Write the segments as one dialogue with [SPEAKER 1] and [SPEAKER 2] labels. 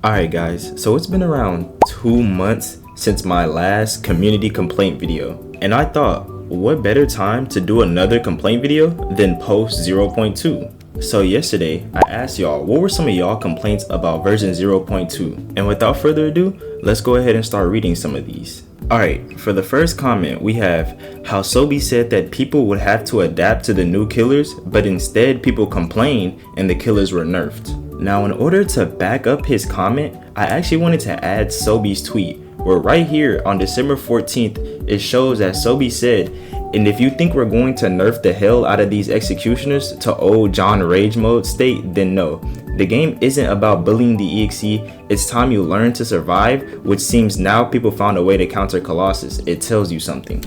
[SPEAKER 1] Alright guys, so it's been around 2 months since my last community complaint video, and I thought, what better time to do another complaint video than post 0.2. So yesterday, I asked y'all what were some of y'all complaints about version 0.2, and without further ado, let's go ahead and start reading some of these. Alright, for the first comment, we have how Sobi said that people would have to adapt to the new killers, but instead people complained and the killers were nerfed. Now, in order to back up his comment, I actually wanted to add Sobi's tweet, where right here on December 14th, it shows that Sobi said, "And if you think we're going to nerf the hell out of these executioners to old John Rage mode state, then no. The game isn't about bullying the EXE, it's time you learn to survive, which seems now people found a way to counter Colossus. It tells you something."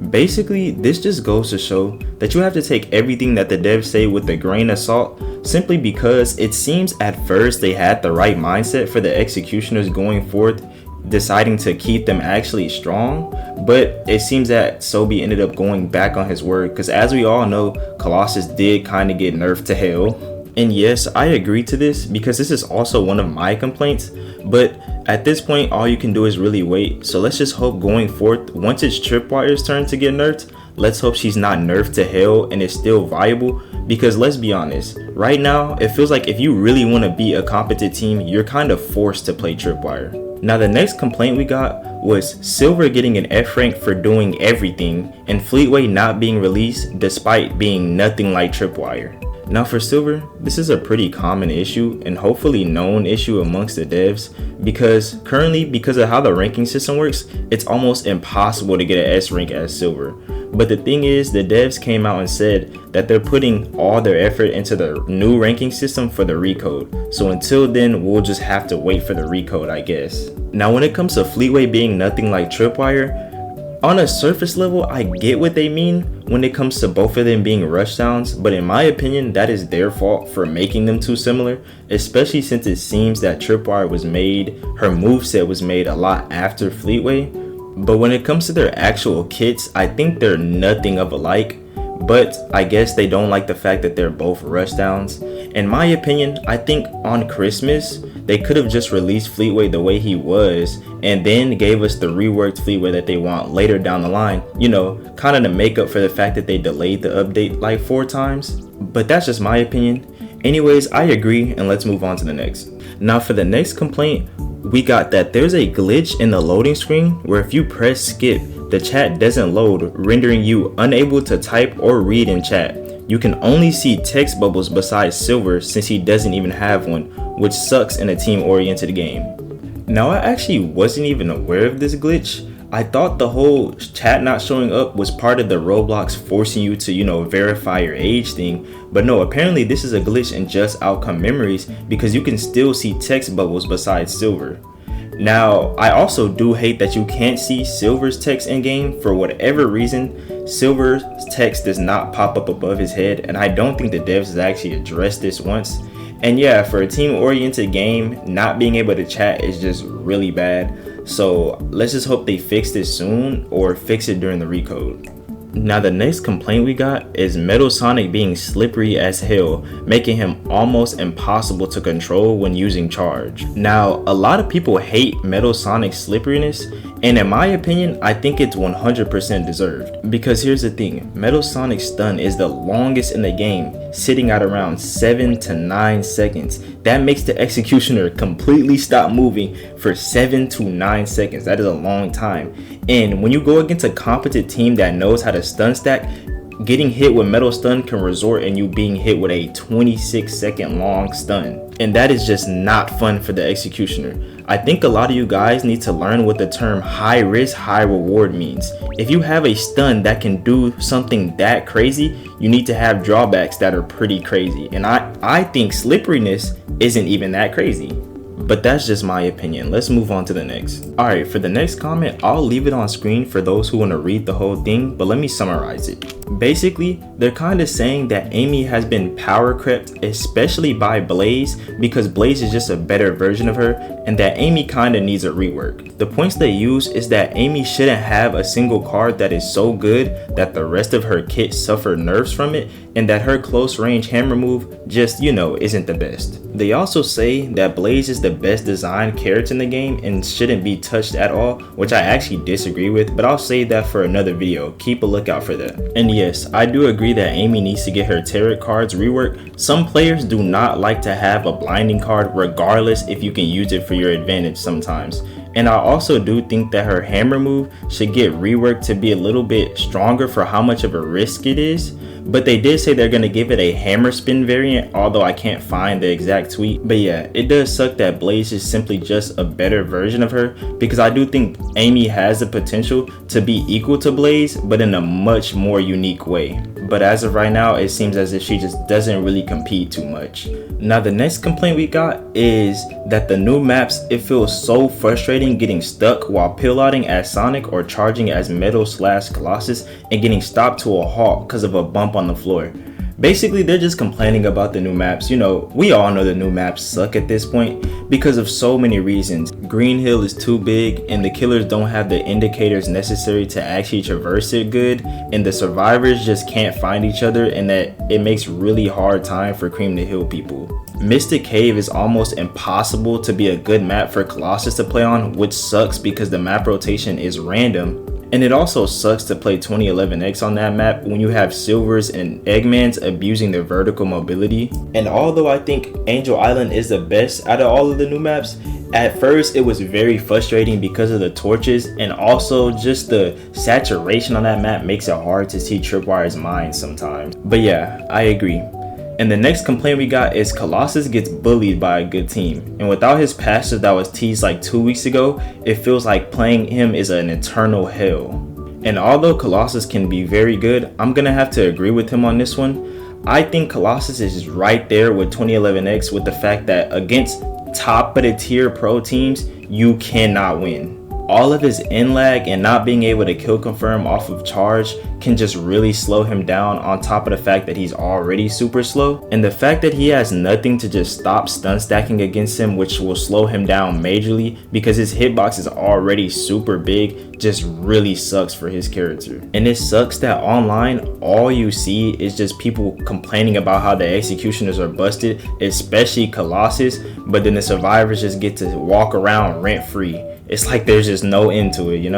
[SPEAKER 1] Basically, this just goes to show that you have to take everything that the devs say with a grain of salt, simply because it seems at first they had the right mindset for the executioners going forth, deciding to keep them actually strong, but it seems that Sobi ended up going back on his word, because as we all know, Colossus did kind of get nerfed to hell. And yes, I agree to this because this is also one of my complaints, but at this point all you can do is really wait. So let's just hope going forth, once it's Tripwire's turn to get nerfed, let's hope she's not nerfed to hell and is still viable, because let's be honest, right now it feels like if you really want to be a competent team, you're kind of forced to play Tripwire. Now the next complaint we got was Silver getting an F rank for doing everything and Fleetway not being released despite being nothing like Tripwire. Now for Silver, this is a pretty common issue and hopefully known issue amongst the devs, because currently, because of how the ranking system works, it's almost impossible to get an S rank as Silver. But the thing is, the devs came out and said that they're putting all their effort into the new ranking system for the recode. So until then, we'll just have to wait for the recode, I guess. Now when it comes to Fleetway being nothing like Tripwire, on a surface level, I get what they mean when it comes to both of them being rushdowns, but in my opinion, that is their fault for making them too similar, especially since it seems that Tripwire was made, her moveset was made a lot after Fleetway. But when it comes to their actual kits, I think they're nothing of alike, but I guess they don't like the fact that they're both rushdowns. In my opinion, I think on Christmas, they could have just released Fleetway the way he was and then gave us the reworked Fleetway that they want later down the line, you know, kind of to make up for the fact that they delayed the update like 4 times. But that's just my opinion. Anyways, I agree, and let's move on to the next. Now for the next complaint, we got that there's a glitch in the loading screen where if you press skip, the chat doesn't load, rendering you unable to type or read in chat. You can only see text bubbles besides Silver since he doesn't even have one, which sucks in a team-oriented game. Now I actually wasn't even aware of this glitch. I thought the whole chat not showing up was part of the Roblox forcing you to, you know, verify your age thing, but no, apparently this is a glitch in just outcome memories because you can still see text bubbles besides Silver. Now, I also do hate that you can't see Silver's text in game. For whatever reason, Silver's text does not pop up above his head, and I don't think the devs has actually addressed this once. And yeah, for a team-oriented game, not being able to chat is just really bad. So let's just hope they fix this soon or fix it during the recode. Now the next complaint we got is Metal Sonic being slippery as hell, making him almost impossible to control when using charge. Now a lot of people hate Metal Sonic's slipperiness, and in my opinion, I think it's 100% deserved. Because here's the thing, Metal Sonic's stun is the longest in the game, sitting at around 7 to 9 seconds. That makes the executioner completely stop moving for 7 to 9 seconds. That is a long time. And when you go against a competent team that knows how to stun stack, getting hit with metal stun can result in you being hit with a 26-second long stun. And that is just not fun for the executioner. I think a lot of you guys need to learn what the term high risk, high reward means. If you have a stun that can do something that crazy, you need to have drawbacks that are pretty crazy. And I think slipperiness isn't even that crazy. But that's just my opinion. Let's move on to the next. Alright, for the next comment, I'll leave it on screen for those who want to read the whole thing, but let me summarize it. Basically, they're kind of saying that Amy has been power crept, especially by Blaze, because Blaze is just a better version of her, and that Amy kind of needs a rework. The points they use is that Amy shouldn't have a single card that is so good that the rest of her kit suffer nerfs from it, and that her close range hammer move just, isn't the best. They also say that Blaze is the best designed character in the game and shouldn't be touched at all, which I actually disagree with, but I'll save that for another video. Keep a lookout for that. And yes, I do agree that Amy needs to get her tarot cards reworked. Some players do not like to have a blinding card regardless if you can use it for your advantage sometimes. And I also do think that her hammer move should get reworked to be a little bit stronger for how much of a risk it is. But they did say they're going to give it a hammer spin variant, although I can't find the exact tweet. But yeah, it does suck that Blaze is simply just a better version of her, because I do think Amy has the potential to be equal to Blaze, but in a much more unique way. But as of right now, it seems as if she just doesn't really compete too much. Now the next complaint we got is that the new maps, it feels so frustrating getting stuck while piloting as Sonic or charging as Metal/Colossus and getting stopped to a halt because of a bump on the floor. Basically, they're just complaining about the new maps. We all know the new maps suck at this point because of so many reasons. Green Hill is too big and the killers don't have the indicators necessary to actually traverse it good, and the survivors just can't find each other, and that it makes really hard time for Cream to Hill people. Mystic Cave is almost impossible to be a good map for Colossus to play on, which sucks because the map rotation is random. And it also sucks to play 2011X on that map when you have Silvers and Eggmans abusing their vertical mobility. And although I think Angel Island is the best out of all of the new maps, at first it was very frustrating because of the torches, and also just the saturation on that map makes it hard to see Tripwire's mind sometimes. But yeah, I agree. And the next complaint we got is Colossus gets bullied by a good team. And without his passive that was teased like 2 weeks ago, it feels like playing him is an eternal hell. And although Colossus can be very good, I'm gonna have to agree with him on this one. I think Colossus is right there with 2011X with the fact that against top of the tier pro teams, you cannot win. All of his in lag and not being able to kill confirm off of charge can just really slow him down, on top of the fact that he's already super slow. And the fact that he has nothing to just stop stun stacking against him, which will slow him down majorly because his hitbox is already super big, just really sucks for his character. And it sucks that online all you see is just people complaining about how the executioners are busted, especially Colossus, but then the survivors just get to walk around rent free. It's like there's just no end to it,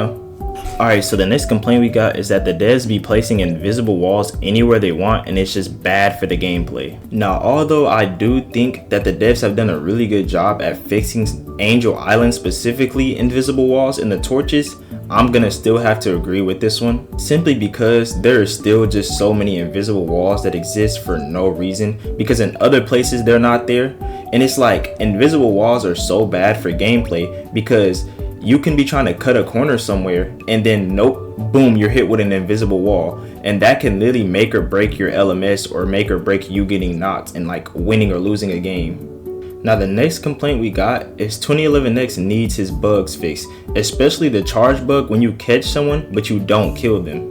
[SPEAKER 1] Alright, so the next complaint we got is that the devs be placing invisible walls anywhere they want, and it's just bad for the gameplay. Now, although I do think that the devs have done a really good job at fixing Angel Island, specifically invisible walls and the torches, I'm gonna still have to agree with this one, simply because there are still just so many invisible walls that exist for no reason, because in other places they're not there. And it's like invisible walls are so bad for gameplay because you can be trying to cut a corner somewhere and then nope, boom, you're hit with an invisible wall, and that can literally make or break your LMS or make or break you getting knocked and like winning or losing a game. Now the next complaint we got is 2011X needs his bugs fixed, especially the charge bug when you catch someone but you don't kill them.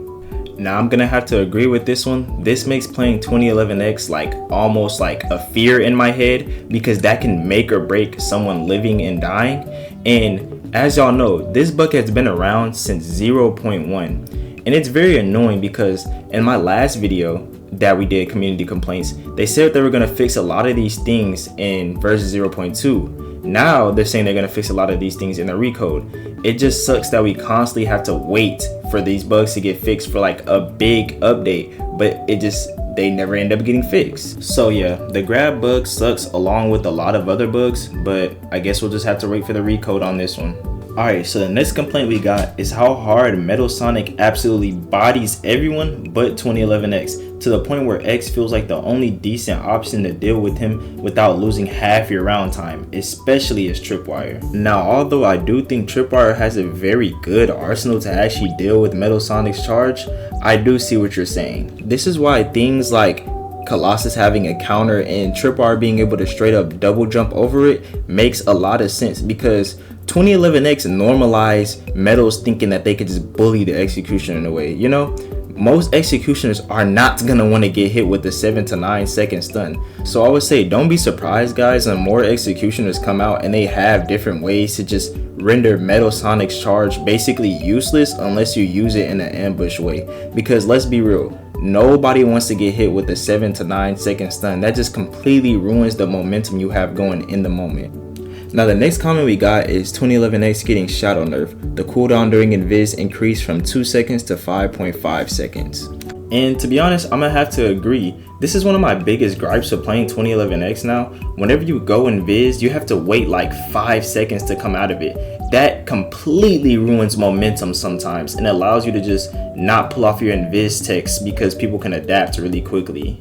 [SPEAKER 1] Now I'm gonna have to agree with this one. This makes playing 2011X like almost like a fear in my head, because that can make or break someone living and dying. And as y'all know, this bug has been around since 0.1, and it's very annoying because in my last video that we did community complaints, they said they were going to fix a lot of these things in version 0.2. Now they're saying they're going to fix a lot of these things in the recode. It just sucks that we constantly have to wait for these bugs to get fixed for like a big update, but they never end up getting fixed. So yeah, the grab bug sucks along with a lot of other bugs, but I guess we'll just have to wait for the recode on this one. Alright, so the next complaint we got is how hard Metal Sonic absolutely bodies everyone but 2011X, to the point where X feels like the only decent option to deal with him without losing half your round time, especially as Tripwire. Now, although I do think Tripwire has a very good arsenal to actually deal with Metal Sonic's charge, I do see what you're saying. This is why things like Colossus having a counter and Tripwire being able to straight up double jump over it makes a lot of sense, because 2011X normalized Metals thinking that they could just bully the executioner in a way, most executioners are not gonna want to get hit with the 7 to 9 second stun. So I would say don't be surprised, guys, when more executioners come out and they have different ways to just render Metal Sonic's charge basically useless unless you use it in an ambush way. Because let's be real, nobody wants to get hit with a 7 to 9 second stun. That just completely ruins the momentum you have going in the moment. Now the next comment we got is 2011X getting shadow nerf. The cooldown during invis increased from 2 seconds to 5.5 seconds. And to be honest, I'm gonna have to agree. This is one of my biggest gripes of playing 2011X now. Whenever you go invis, you have to wait like 5 seconds to come out of it. That completely ruins momentum sometimes and allows you to just not pull off your invis text because people can adapt really quickly.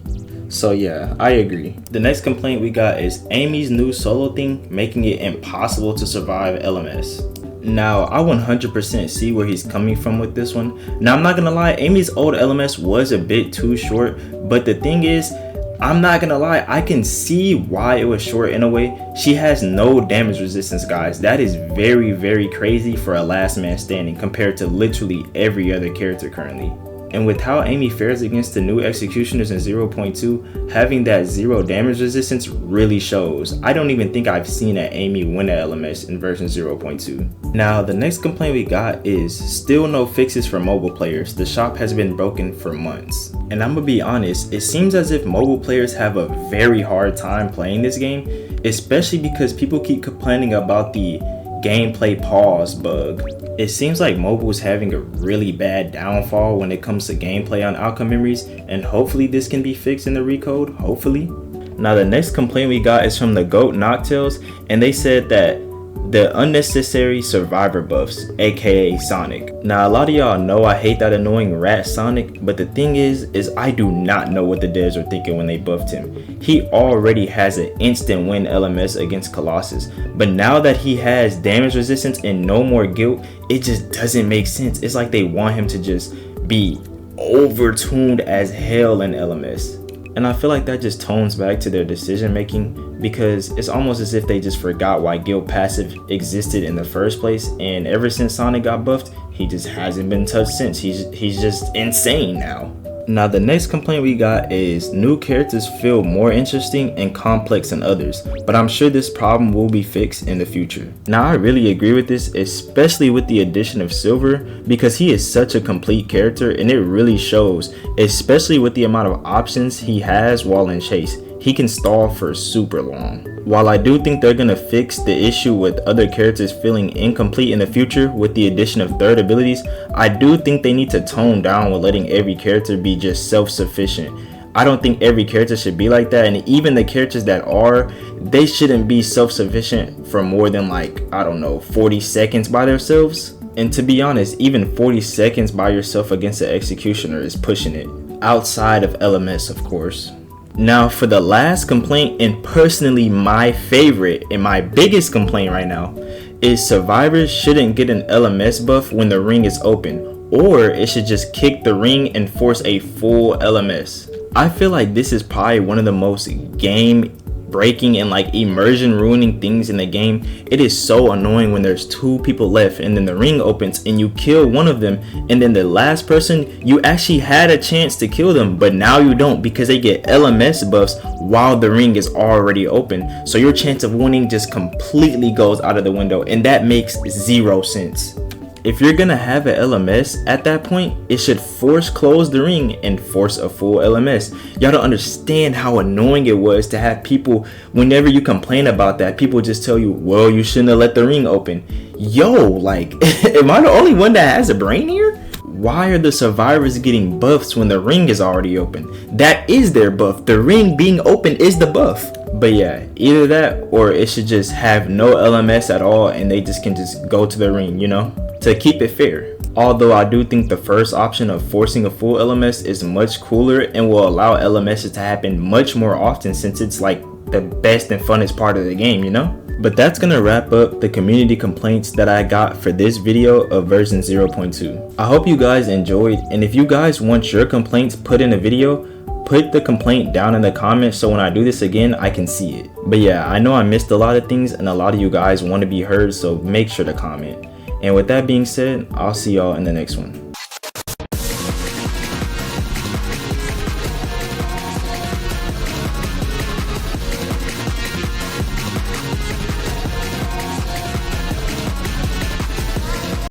[SPEAKER 1] So yeah, I agree. The next complaint we got is Amy's new solo thing making it impossible to survive LMS. Now, I 100% see where he's coming from with this one. Now, I'm not gonna lie, Amy's old LMS was a bit too short, but the thing is, I'm not gonna lie, I can see why it was short in a way. She has no damage resistance, guys. That is very, very crazy for a last man standing compared to literally every other character currently. And with how Amy fares against the new executioners in 0.2, having that 0 damage resistance really shows. I don't even think I've seen an Amy win an LMS in version 0.2. Now the next complaint we got is still no fixes for mobile players. The shop has been broken for months. And I'm gonna be honest, it seems as if mobile players have a very hard time playing this game, especially because people keep complaining about the gameplay pause bug. It seems like mobile is having a really bad downfall when it comes to gameplay on outcome memories, and hopefully this can be fixed in the recode, hopefully. Now the next complaint we got is from the GOAT Noctails, and they said that the unnecessary survivor buffs, aka Sonic. Now a lot of y'all know I hate that annoying rat Sonic, but the thing is I do not know what the devs were thinking when they buffed him. He already has an instant win LMS against Colossus, but now that he has damage resistance and no more guilt, it just doesn't make sense. It's like they want him to just be overtuned as hell in LMS. And I feel like that just tones back to their decision making, because it's almost as if they just forgot why guild passive existed in the first place, and ever since Sonic got buffed, he just hasn't been touched since. He's just insane now. Now the next complaint we got is new characters feel more interesting and complex than others, but I'm sure this problem will be fixed in the future. Now I really agree with this, especially with the addition of Silver, because he is such a complete character and it really shows, especially with the amount of options he has while in chase. He can stall for super long. While I do think they're gonna fix the issue with other characters feeling incomplete in the future with the addition of third abilities, I do think they need to tone down with letting every character be just self-sufficient. I don't think every character should be like that, and even the characters that are, they shouldn't be self-sufficient for more than like, I don't know, 40 seconds by themselves. And to be honest, even 40 seconds by yourself against an executioner is pushing it. Outside of LMS, of course. Now for the last complaint, and personally my favorite and my biggest complaint right now, is survivors shouldn't get an LMS buff when the ring is open, or it should just kick the ring and force a full LMS. I feel like this is probably one of the most game breaking and like immersion ruining things in the game. It is so annoying when there's 2 people left and then the ring opens and you kill one of them, and then the last person, you actually had a chance to kill them, but now you don't because they get LMS buffs while the ring is already open. So your chance of winning just completely goes out of the window, and that makes 0 sense. If you're gonna have an LMS at that point, it should force close the ring and force a full LMS. Y'all don't understand how annoying it was to have people, whenever you complain about that, people just tell you, well, you shouldn't have let the ring open. Yo, like, am I the only one that has a brain here? Why are the survivors getting buffs when the ring is already open? That is their buff. The ring being open is the buff. But yeah, either that or it should just have no LMS at all and they just can just go to the ring, you know, to keep it fair. Although I do think the first option of forcing a full LMS is much cooler and will allow LMSs to happen much more often, since it's like the best and funnest part of the game, you know? But that's gonna wrap up the community complaints that I got for this video of version 0.2. I hope you guys enjoyed, and if you guys want your complaints put in a video, put the complaint down in the comments so when I do this again I can see it. But yeah, I know I missed a lot of things and a lot of you guys want to be heard, so make sure to comment. And with that being said, I'll see y'all in the next one.